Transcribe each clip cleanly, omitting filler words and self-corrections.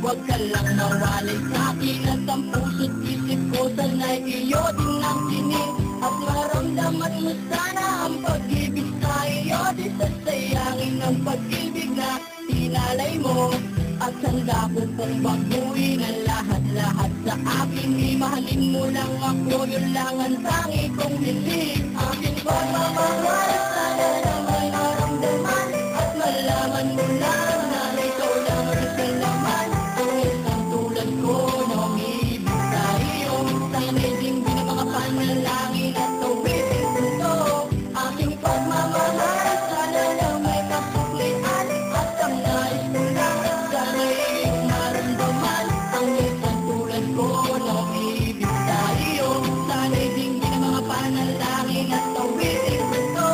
Huwag ka lang mawalay sa'kin at ang puso't isip ko sana'y iyo din ang tinig. At maramdaman mo sana ang pag-ibig sa iyo, di sasayangin ang pag-ibig na tinalay mo. At handa ko pong baguhin ang lahat-lahat sa akin. Imahalin mo lang ako, yun lang ang tangi kong hiling. Aking pagmamahal, sana naman maramdaman at malaman mo lang na ikaw lang ang isa naman. Ang isang tulad ko na umibig sa iyo. Sana'y dinggin ang mga panalangin at tawitin ko. Aking pagmamahal, sana na may kasuklian at ang nais ko lang. Sana'y iyong maramdaman ang isang tulad ko na umibig sa iyo. Sana'y dinggin ang mga panalangin at tawitin ko.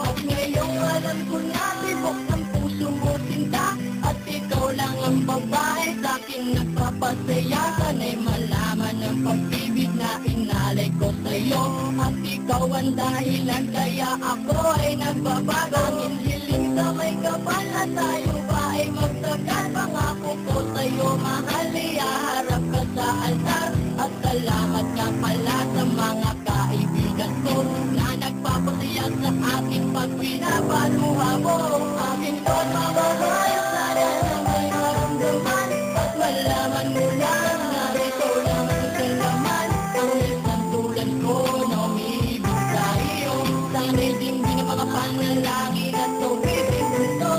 At ngayong alam ko na tibok ang puso mo sinta, at ikaw lang ang babae sa'king nagpapasaya. Sana'y malaman ang pag-ibig na inalay ko sa'yo. At ikaw ang dahilan kaya ako ay nagbabago. Ang hiling sa may kapal na tayo ba ay magtagal. Pangako ko sa'yo mahal, ihaharap ka sa altar. At salamat nga pala sa mga kaibigan ko na nagpapasaya sa aking pag pinapaluha mo. Aking pagmamahal, sana na may maramdaman at malaman mo lang na ikaw lang ang isa naman. Ang isang tulad ko na umibig sa iyo. Sana'y dinggin ang mga panalangin at tawitin ko.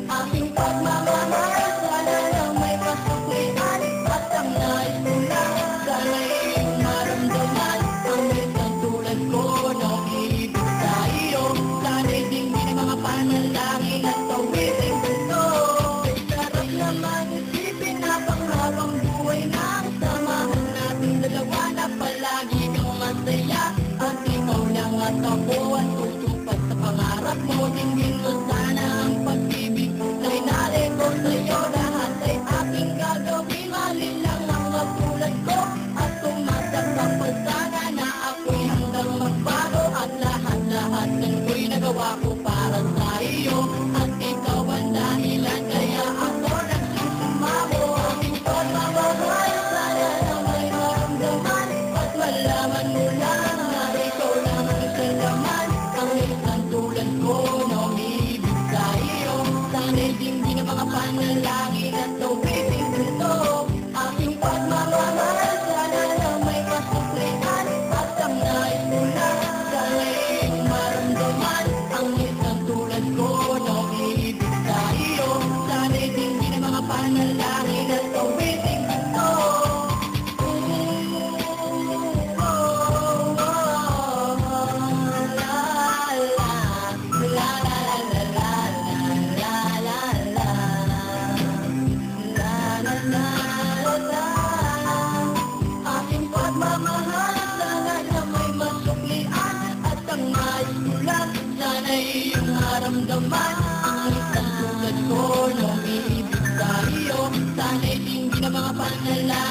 Aking pagmamahal, sana na may kasuklian at ang nais ko lang. Sana'y iyong maramdaman ang isang tulad ko na umibig sa iyo. Sana'y dinggin ang mga panalangin at tawitin ko. Ay sarap naman isipin na panghabang buhay na ang samahan natin dalawa, na palagi kang masaya. At ikaw lang at ako at tutupad sa pangarap mo. Dinggin mo sana ang pag-ibig na inalay ko sa'yo. Lahat ay aking gagawin, mali lang ang katulad ko. At tumatakap pa sana na ako'y hanggang magbago. At lahat-lahat ng ko'y nagawa ko para sa iyo. At ikaw ang dahilan kaya ako nagsusumamo. Aking pagmamahal, sana na may maramdaman at malaman mo lang na ikaw lang ang isa naman. Ang isang tulad ko na umibig sa iyo. Sana'y dinggin ang mga panalangin at tawitin ko. Aking pagmamahal, sana na may kasuklian at ang nais mo lang. Sana'y iyong maramdaman ang isang tulad ko na umibig sa iyo. Sana'y dinggin ang mga panalangin at tawitin ko. Aking pagmamahal, sana na may masuklian at ang nais ko lang. Sana'y iyong maramdaman ang isang tulad ko na umibig sa iyo. Sana'y dinggin ang mga panalangin